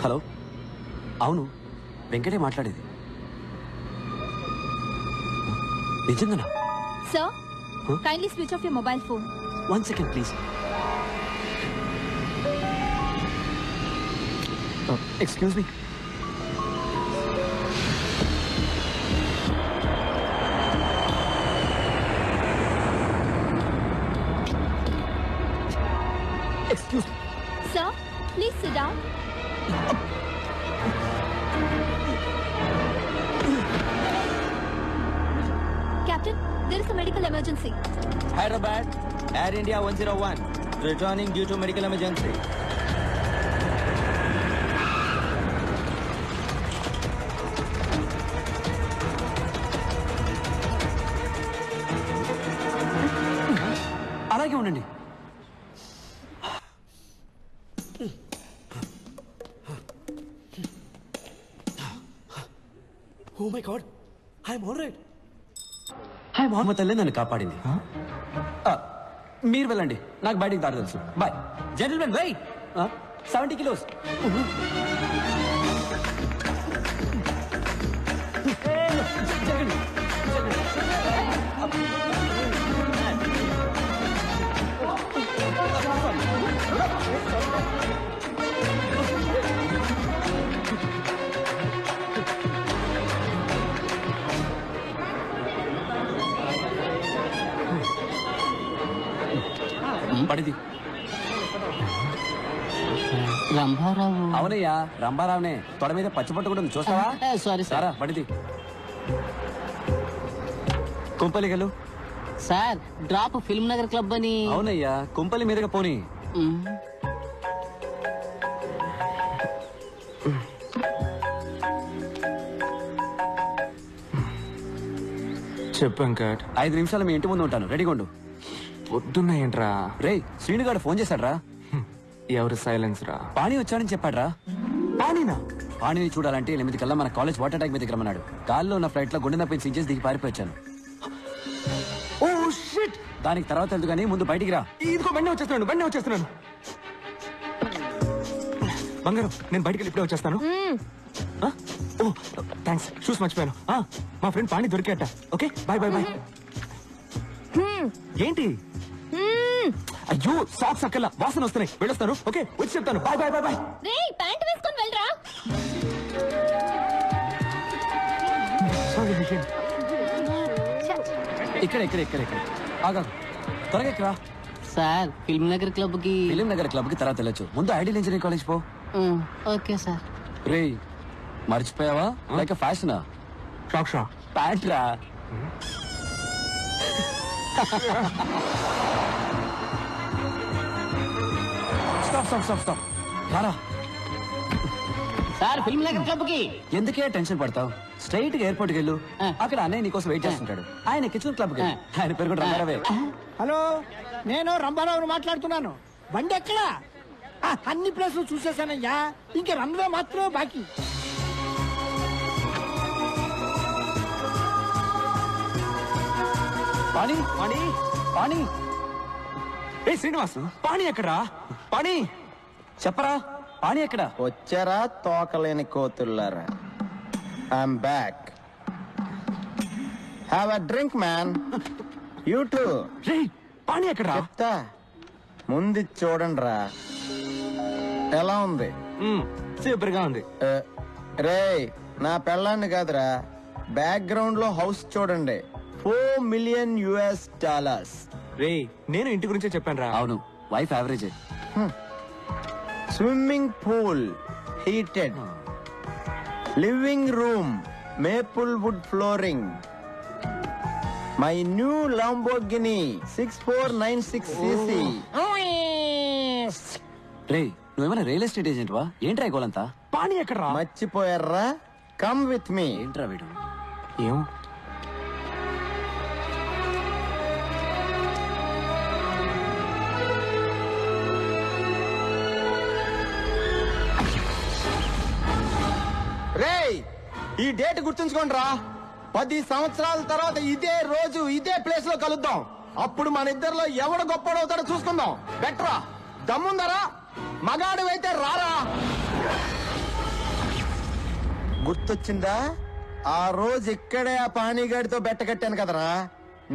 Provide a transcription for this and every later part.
Hello, అవును వెంకటే మాట్లాడేది. నిజంగానా? Sir, kindly switch off your mobile phone. 1 second please. Excuse me. Excuse me. Sir, please sit down. Captain, there is a medical emergency. Hyderabad, Air India 101, returning due to medical emergency. అలాగే ఉండండి. Oh my God, I'm all right. Hi Mohammed తల్లి నన్ను కాపాడింది. మీరు వెళ్ళండి, నాకు బయటికి దారి తెలుసు. Bye gentlemen. వెయిట్. 70 kilos. పడిది. రంభారావు. అవునయ్యా, రంభారావునే. తొడ మీద పచ్చిపట్టు కూడా ఉంది, చూస్తావా? Sorry sir. సారా పడిది. కుంపలిగలు. Sir, drop Film Nagar club అని. అవునయ్యా, కుంపలి మీదుగా పోనీ. చెప్పు వెంకట్. 5 నిమిషాలు మీ ఇంటి ముందు ఉంటాను, రెడీగా ఉండు. పొద్దున్న ఏంట్రా? రే, శ్రీనుగాడు ఫోన్ చేశాడ్రా. ఎవరు సైలెన్స్ రా? పాణి వచ్చాడని చెప్పాడ్రా. పానీనా? పాణిని చూడాలంటే 8 కల్లా మన కాలేజ్ వాటర్ ట్యాంక్ మీద రమ్మన్నాడు. కాల్లో ఉన్న ఫ్లైట్ లో గుండె నొప్పి సీజెస్ దిగి పారిపోయాను. Oh shit. దానికి తర్వాత ఎందుకు కానీ ముందు బయటికి రా. ఇదిగో బండి వచ్చేస్తున్నాను. బంగారం, నేను బయటికి వెళ్ళి ఇప్పుడే వచ్చేస్తాను. ఓ థ్యాంక్స్, షూస్ మర్చిపోయాను. మా ఫ్రెండ్ పాణి దొరికాట. Okay, bye bye bye. ఏంటి? అయ్యో, సాక్స్ అక్కల వాసన వస్తున్నాయి, వెళ్ళొస్తాను. ఓకే, వచ్చి చెప్తాను. Bye bye bye bye. రేయ్, ప్యాంట్ వేసుకొని వెళ్ళరా. ఇక్కడ ఆగా, త్వరగా ఇక్కడ. సార్, ఫిల్మ్ నగర్ క్లబ్ కి. ఫిలిం నగర్ క్లబ్ కి తర్వాత వెళ్ళొచ్చు. ముందు ఐడియల్ ఇంజనీరింగ్ కాలేజ్ పో. Okay sir. రే, మర్చిపోయావా? లైక్ ఫ్యాషనా? షా ప్యాంట్ రా. స్టాప్. రారా. సార్, ఫిల్మ్ నగర్ క్లబ్ కి. ఎందుకే టెన్షన్ పడతావు? స్ట్రైట్ గా ఎయిర్పోర్ట్ కి వెళ్ళు. అక్కడ అన్నయ్య నీకోసం వెయిట్ చేస్తుంటాడు. ఆయన కిచెన్ క్లబ్ కి. ఆయన పేరు కూడా రంగారావే. హలో, నేను రంభారావుని మాట్లాడుతున్నాను. బండి ఎక్కడా? అన్ని ప్లేసులు చూసేసానయ్యా, ఇంక రన్వే మాత్రమే బాకీ. పాణి. ఏ శ్రీనివాస్, పాణి ఎక్కడా? పాణి చెప్పరా, పాణి ఎక్కడ? వచ్చారా తోకలేని కోతుల్లారా? I'm back. Have a drink man. You too. రే, పాణి ఎక్కడా? చెప్తా, ముందు చూడండి రా. ఎలా ఉంది? సూపర్ గా ఉంది. రే, నా పెళ్ళాన్ని కాదురా, బ్యాక్గ్రౌండ్ లో హౌస్ చూడండి. $4 million. రే, నేను ఇంటి గురించే చెప్పాను రా. అవును, wife average. Swimming pool heated, living room maple wood flooring, my new Lamborghini 6496cc. రే, నువ్వేమైనా రియల్ ఎస్టేట్ ఏజెంట్ వా? ఏంట్రా గోలంతా? పాణి ఎక్కడా? మర్చిపోయారా? Come with me. ఏంట్రా వీడు? ఏం రేయ్, ఈ డేట్ గుర్తుంచుకోండి రా. 10 సంవత్సరాల తర్వాత ఇదే రోజు ఇదే ప్లేస్ లో కలుద్దాం. అప్పుడు మన ఇద్దరిలో ఎవడు గొప్పడవుతాడో చూసుకుందాం. బెటరా? దమ్ముందరా మగాడివైతే రారా. గుర్తొచ్చిందా? ఆ రోజు ఇక్కడే ఆ పానీగాడితో బెట్ట కట్టాను కదరా.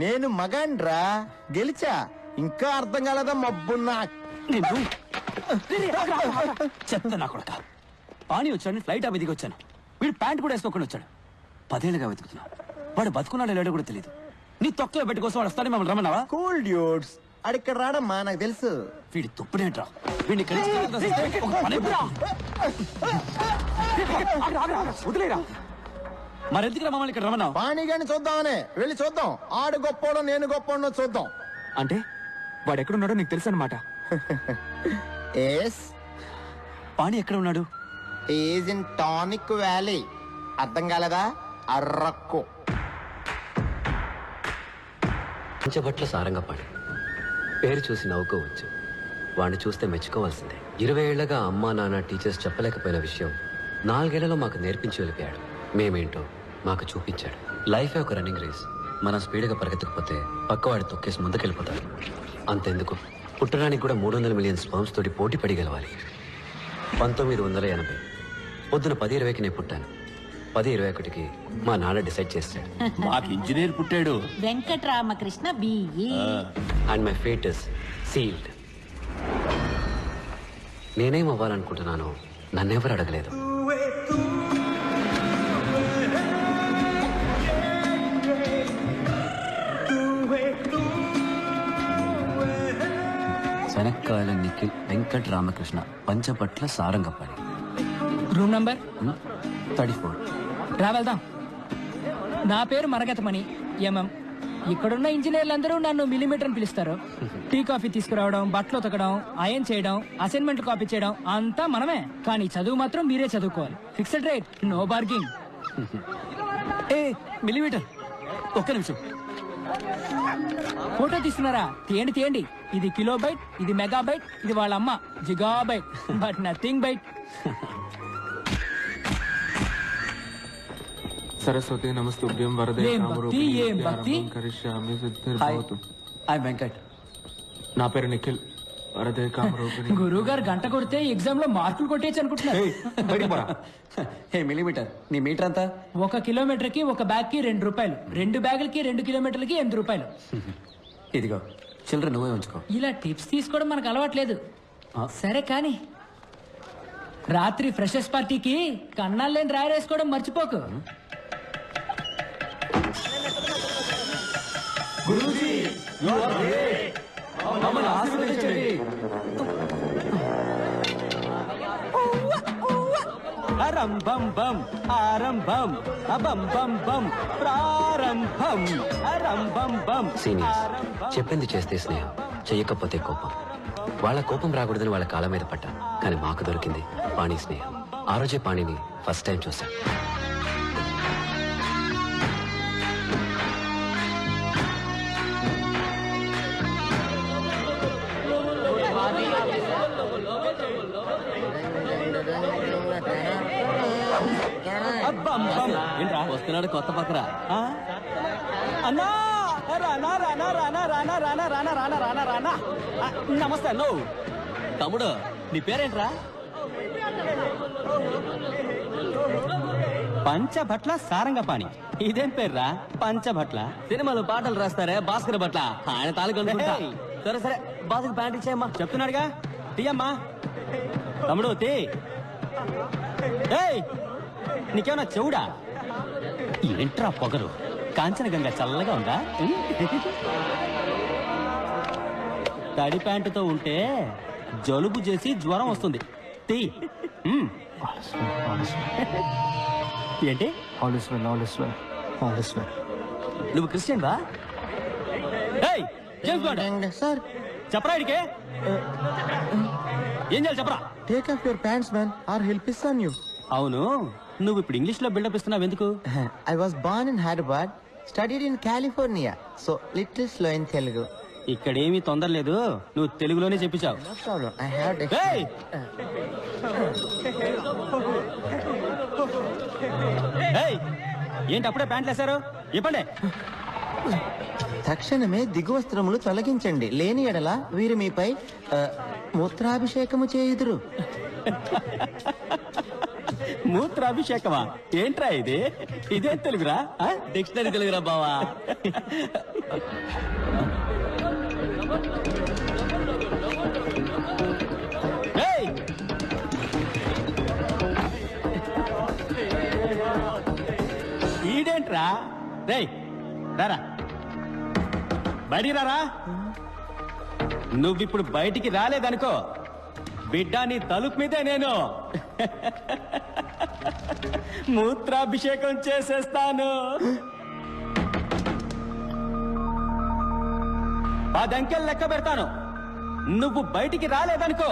నేను మగాండ్రా, గెలిచా. ఇంకా అర్థం కాలేదా మబ్బున్నా? చెత్త నా కొడక. పానీ వచ్చాడు, ఫ్లైట్ మీదకి వచ్చాను. వీడు ప్యాంట్ కూడా వేసుకోకుండా వచ్చాడు. 10 ఏళ్ళుగా వెతుకుతున్నా. వాడు బతుకున్నాడో లేడో కూడా తెలియదు. నీ తొక్కలో పెట్టి కోసం వాడు వస్తానే మమ్మల్ని రమ్మన్నావా? కూల్ డ్యూడ్స్, అడిక్కడ రాడమ్మా, నాకు తెలుసు. వీడి తొప్పుడేంట్రా? వీడిని ఇక్కడి నుంచి ఒక పని వదిలేరా. మరెందుకు మమ్మల్ని ఇక్కడ రమ్మన్నావు? పానీగాడిని చూద్దామనే. వెళ్ళి చూద్దాం. ఆడు గొప్పోడో నేను గొప్పోడో చూద్దాం. అంటే వాడు ఎక్కడున్నాడో నీకు తెలుసు అనమాట. ఎస్, పాణి ఎక్కడ ఉన్నాడు? Is in tonic valley. అర్థం కాలేదా? అర్రక్కు. పంచభట్ల సారంగపాణి పేరు చూసి నవ్వుకోవచ్చు, వాడిని చూస్తే మెచ్చుకోవాల్సిందే. 20 ఏళ్లగా అమ్మా నాన్న టీచర్స్ చెప్పలేకపోయిన విషయం 4 ఏళ్లలో మాకు నేర్పించి వెళ్ళిపోయాడు. మేమేంటో మాకు చూపించాడు. లైఫే ఒక రన్నింగ్ రేస్. మనం స్పీడ్గా పరిగెత్తకపోతే పక్కవాడి తొక్కేసి ముందుకెళ్ళిపోతాడు. అంతెందుకు, పుట్టడానికి కూడా 300 మిలియన్ స్పర్మ్స్ తోటి పోటీ పడి గెలవాలి. 1980 పొద్దున 10:20కి నేను పుట్టాను. 10:21కి మా నాన్న డిసైడ్ చేశాడు. మాకు ఇంజనీర్ పుట్టాడు. Venkataramakrishna BE. And my fate is sealed. నేనేం అవ్వాలనుకుంటున్నానో నన్నెవరు అడగలేదు. శనక్కాయల నిఖిల్ వెంకట్ రామకృష్ణ పంచపట్ల సారంగపాణి. Room number 34. రా వెళ్దాం. నా పేరు మరగతమణి ఎంఎం. ఇక్కడున్న ఇంజనీర్లందరూ నన్ను మిల్లీమీటర్ అని పిలుస్తారు. టీ కాఫీ తీసుకురావడం, బట్టలు ఉతకడం, అయన్ చేయడం, అసైన్మెంట్ కాపీ చేయడం అంతా మనమే. కానీ చదువు మాత్రం మీరే చదువుకోవాలి. Fixed rate, no bargaining. A millimetre, ఒక్క నిమిషం. ఫోటో తీస్తున్నారా? తీయండి తీయండి. ఇది కిలో బైట్, ఇది మెగా బైట్, ఇది వాళ్ళ అమ్మ gigabyte, but nothing byte. Saraswati నమస్తుభ్యం వరదే ఏం భక్తి, ఏం భక్తి. కరిష్యామి హాయ్, సిద్ధిర్భవతు. ఐ వెంకట్. నా పేరు నిఖిల్. వరదే కామరూపిణి. గురువు గారు గంట కొడితే ఎగ్జామ్ లో మార్కులు కొట్టేయచ్చు అనుకుంటున్నారు. ఏయ్, బయటికి పోరా. హే మిల్లీమీటర్, నీ మీటర్ అంతా? 1 కిలోమీటర్ కి 1 బ్యాగ్ కి 2 రూపాయలు, 2 బ్యాగులకి 2 కిలోమీటర్లకి 8 రూపాయలు. ఇదిగో చిల్లర నువ్వే ఉంచుకో. ఇలా టిప్స్ తీసుకోవడం మనకు అలవాట్లేదు. సరే కానీ రాత్రి ఫ్రెషర్స్ పార్టీకి కన్నాలు లేని రాయరేసుకోవడం మర్చిపోకు. మమ్మల్ని ఆశీర్వదించండి. అరంభం బం ఆరంభం అబం బం బం ప్రారంభం అరంభం బం. సీనియర్స్ చెప్పింది చేస్తే స్నేహం, చెయ్యకపోతే కోపం. వాళ్ళ కోపం రాకూడదని వాళ్ళ కాళ్ళ మీద పడ్డా, కానీ మాకు దొరికింది పాణి స్నేహం. ఆ రోజే పాణిని ఫస్ట్ టైం చూశాను. ఏంట్రా వస్తున్నాడు కొత్త పక్కరా. అన్నా రానా రానా రానా రానా రానా రానా రానా రానా రానా. నమస్తే అన్నో. తమ్ముడు నీ పేరేంట్రా? పంచభట్ల సారంగపాణి. ఇదేం పేర్రా పంచభట్ల? సినిమాలో పాటలు రాస్తారే భాస్కర్ భట్ల, ఆయన తాలూకు అనుకుంటా. ఏయ్. సరే సరే బాసుకు ప్యాంట్ ఇచ్చేయమ్మా. చెప్తున్నాడుగా, తీయమ్మా. తమ్ముడు తీ. ఏయ్, నీకేమన్నా చెవుడా? ఏంట్రా పొగరు? కాంచనగంగా చల్లగా ఉందా? తడి ప్యాంటుతో ఉంటే జలుబు చేసి జ్వరం వస్తుంది. తీ. ఏంటి? నువ్వు క్రిస్టియన్ వా? ఏయ్, జేమ్స్ బాండ్ సార్, చెప్పరా ఇడికే? ఏం చేయాలి చెప్పరా? Take off your pants man, or help ఇస్తాన్ యూ. అవును, నువ్వు ఇప్పుడు ఇంగ్లీష్ లో బిల్డప్ ఇస్తున్నావు ఎందుకు? I was born in Hyderabad, studied in California, so little slow in Telugu. ఇక్కడేమీ తొందర లేదు, నువ్వు తెలుగులోనే చెప్పించావు. No problem, I have to ఏయ్! ఏయ్, ఏంటి అప్పుడే ప్యాంట్లు వేశారు? ఇవ్వండి. తక్షణమే దిగువస్త్రములు తొలగించండి, లేని ఎడల వీరు మీపై మూత్రాభిషేకము చేయుదురు. మూత్రాభిషేకమా? ఏంట్రా ఇది? ఇదే తెలుగురా? డిక్షనరీ తెలుగురా బావా. ఏయ్! ఈడేంట్రా? రేయ్ రారా, బయటికి రారా. నువ్విప్పుడు బయటికి రాలేదనుకో, బిడ్డ నీ తలుపు మీదే నేను మూత్రాభిషేకం చేసేస్తాను. 10 అంకెలు లెక్క పెడతాను. నువ్వు బయటికి రాలేదనుకో,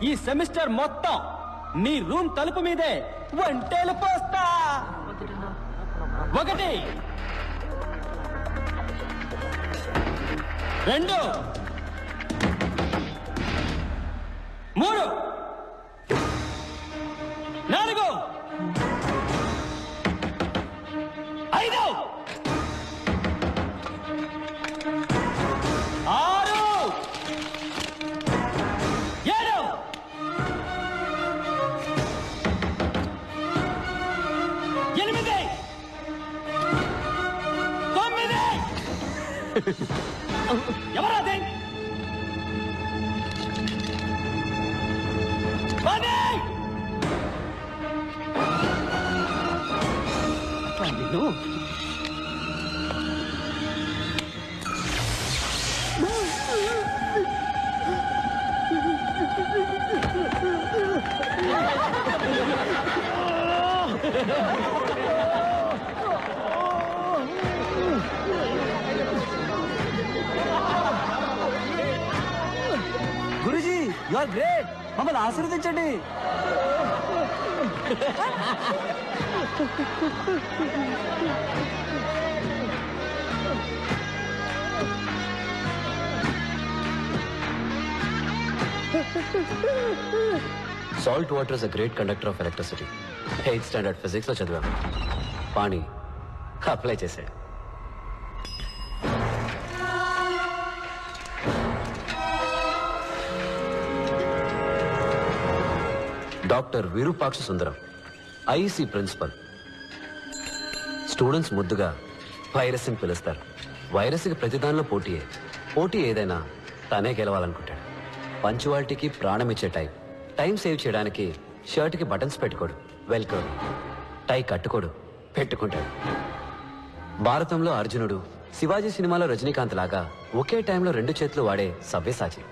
ఈ సెమిస్టర్ మొత్తం నీ రూమ్ తలుపు మీదే వంటేలు పోస్తా. 1 2 3 4 5 6 7 8 9 ఎవరాది? 10 గురుజీ, యు ఆర్ గ్రేట్. మమ్మల్ని ఆశీర్వదించండి. Salt water is a great conductor of electricity. 8th standard physics లో చదివాము. పాణి అప్లై చేశాడు. డాక్టర్ విరూపాక్ష సుందరం, ఐఈసీ ప్రిన్సిపల్. స్టూడెంట్స్ ముద్దుగా వైరస్ అని పిలుస్తారు. వైరస్కి ప్రతిదానిలో పోటీయే. పోటీ ఏదైనా తనే గెలవాలనుకుంటాడు. పంచువాలిటీకి ప్రాణం ఇచ్చే టైం సేవ్ చేయడానికి షర్ట్కి బటన్స్ పెట్టుకోడు, వెల్కోడు. టై కట్టుకోడు, పెట్టుకుంటాడు. భారతంలో అర్జునుడు, శివాజీ సినిమాలో రజనీకాంత్ లాగా ఒకే టైంలో 2 చేతులు వాడే సవ్యసాచి.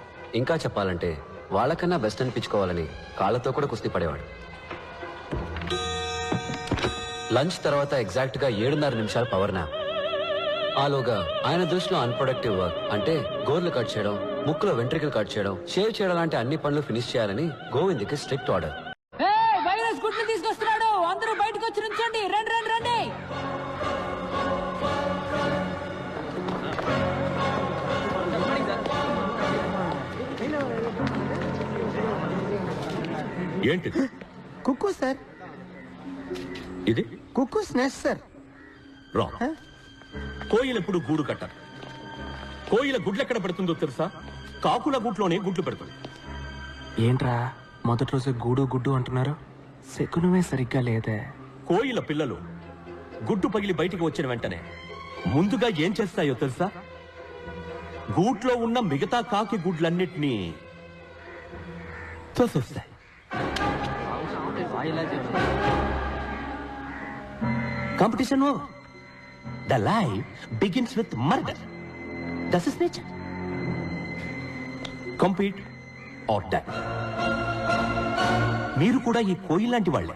ఇంకా చెప్పాలంటే వాళ్ళకన్నా బెస్ట్ అనిపించుకోవాలని కాళ్ళతో కూడా కుస్తీ పడేవాడు. లంచ్ తర్వాత ఎగ్జాక్ట్ గా 7:30 నిమిషాలు పవర్ నాప్. ఆలోగా ఆయన దృష్టిలో అన్ప్రొడక్టివ్ వర్క్ అంటే గోర్లు కట్ చేయడం, ముక్కులో వెంట్రికలు కట్ చేయడం, షేవ్ చేయడం లాంటి అన్ని పనులు ఫినిష్ చేయాలని గోవింద్కి స్ట్రిక్ట్ ఆర్డర్. వైరస్ గుడ్లు తీసుకొస్తున్నాడు, అందరూ బయటకు వచ్చి నుంచోండి. రండి రండి రండి. ఏంటిది? కుక్కు సార్, ఇది కుక్కు స్నెస్ సార్. రాంగ్. కోయిల ఎప్పుడు గూడు కట్టదు. కోయిల గుడ్లు ఎక్కడ పెడుతుందో తెలుసా? కాకుల గూట్లోనే గుడ్లు పెడుతుంది. ఏంట్రా మొదటి రోజు గూడు గుడ్డు అంటున్నారు? శకునమే సరిగ్గా లేదే. కోయిల పిల్లలు గుడ్డు పగిలి బయటికి వచ్చిన వెంటనే ముందుగా ఏం చేస్తాయో తెలుసా? గూట్లో ఉన్న మిగతా కాకి గుడ్లన్నిటినీ తోసేస్తాయి. Competition over. The life begins with murder. That is nature. Compete or die. మీరు కూడా ఈ కోయి లాంటి వాళ్ళే.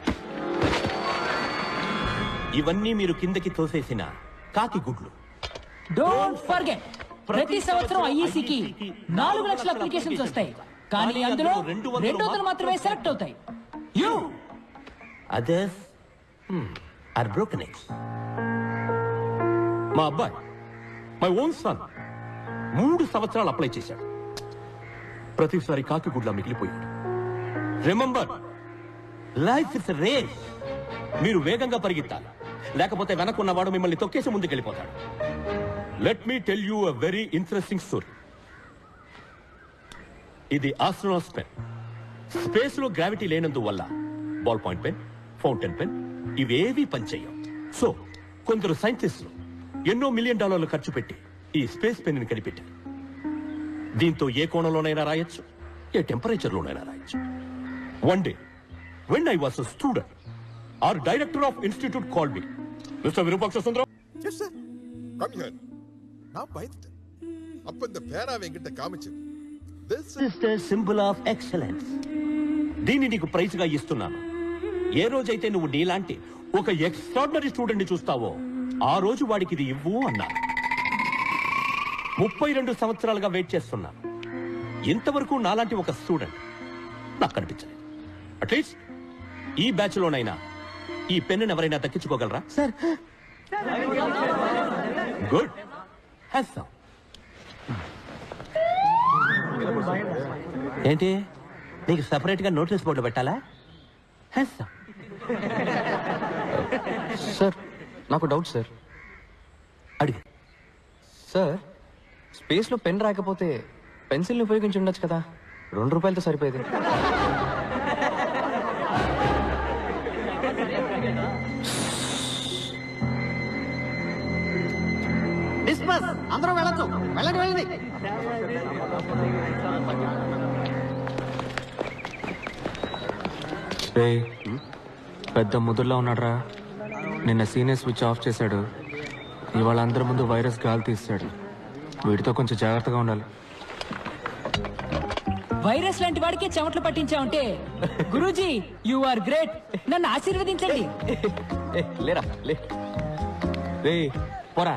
ఇవన్నీ మీరు కిందకి తోసేసిన కాకి గుడ్లు. డోంట్ ఫర్గెట్, ప్రతి సంవత్సరం ఐఈసీకి 4 లక్షల అప్లికేషన్స్ వస్తాయి, కానీ అందులో 200 మాత్రమే సెలెక్ట్ అవుతాయి. You others are broken eggs. మా అబ్బాయి, మై ఓన్ సన్, 3 సంవత్సరాలు అప్లై చేశాడు. ప్రతిసారి కాకి గుడ్లా మిగిలిపోయాడు. Remember, life is race. మీరు వేగంగా పరిగెత్తాలి, లేకపోతే వెనకున్నవాడు మిమ్మల్ని తొక్కేసి ముందుకెళ్ళిపోతాడు. Let me tell you a very interesting story. ఇది ఆస్ట్రోనాట్స్ పెన్. స్పేస్ లో గ్రావిటీ లేనందువల్ల ball point pen, fountain pen ఇవేవీ పనిచేయవు. సో కొందరు సైంటిస్టులు ఎన్నో $1 మిలియన్ ఖర్చు పెట్టి ఈ స్పేస్ పెన్ ని కనిపెట్టారు. దీంతో ఏ కోణంలోనైనా రాయొచ్చు, ఏ టెంపరేచర్ లోనైనా రాయొచ్చు. One day when I was a student, our director of institute called me. Mr. Virupaksha Sundaram. Yes, sir. Come here. நான் பயந்துட்டேன். அப்ப இந்த பேனாவை என்கிட்ட காமிச்சு. This is the symbol of excellence. దీన్ని నీకు ప్రైజ్ గా ఇస్తున్నాను. ఏ రోజైతే నువ్వు నీలాంటి ఒక ఎక్స్ట్రాడినరీ స్టూడెంట్ ని చూస్తావో ఆ రోజు వాడికి ఇది ఇవ్వు అన్నా. 32 సంవత్సరాలుగా వెయిట్ చేస్తున్నాను. ఇంతవరకు నాలాంటి ఒక స్టూడెంట్ నాకు కనిపించలేదు. అట్లీస్ట్ ఈ బ్యాచ్ లోనైనా ఈ పెన్ను ఎవరైనా దక్కించుకోగలరా? Sir good. ఏంటి నీకు సెపరేట్ గా నోటీస్ బోర్డు పెట్టాలా? సార్ నాకు డౌట్ సార్. అడిగి. సార్ స్పేస్ లో పెన్ రాకపోతే పెన్సిల్ని ఉపయోగించి ఉండొచ్చు కదా, ₹2 సరిపోయేది. అందరూ వెళ్ళచ్చు, వెళ్ళండి వెళ్ళండి. పెద్ద ముదురులో ఉన్నాడ్రా. నిన్న సీనియర్ స్విచ్ ఆఫ్ చేశాడు, ఇవాళ అందరి ముందు వైరస్ గాలి తీస్తాడు. వీటితో కొంచెం జాగ్రత్తగా ఉండాలి. వైరస్ లాంటి వాడికి చెమటలు పట్టించావంటే గురూజీ యు ఆర్ గ్రేట్. నన్ను ఆశీర్వదించండి. లేరా లే. రే పోరా,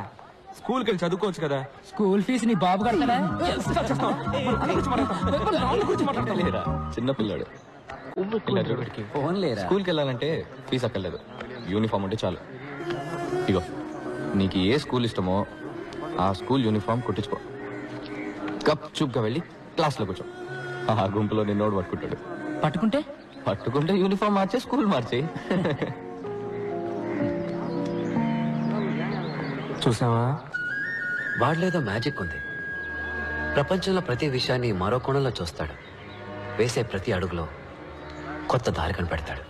స్కూల్కి వెళ్ళి చదువుకోవచ్చు కదా. స్కూల్ ఫీజు నీ బాబు కడతాడా? లేరా చిన్నపిల్లాడు. స్కూల్కి వెళ్ళాలంటే ఫీజు అక్కర్లేదు, యూనిఫామ్ ఉంటే చాలు. ఇగో నీకు ఏ స్కూల్ ఇష్టమో ఆ స్కూల్ యూనిఫామ్ కుట్టించుకో. కప్ చూప్గా వెళ్ళి క్లాస్లో కూర్చో. ఆ గుంపులో నిన్నోడు పట్టుకుంటాడు. పట్టుకుంటే యూనిఫామ్ మార్చే స్కూల్ మార్చేయి. చూసావా, వాడిలేదో మ్యాజిక్ ఉంది. ప్రపంచంలో ప్రతి విషయాన్ని మరో కోణంలో చూస్తాడు. వేసే ప్రతి అడుగులో కొత్త దారి కనిపెడతాడు.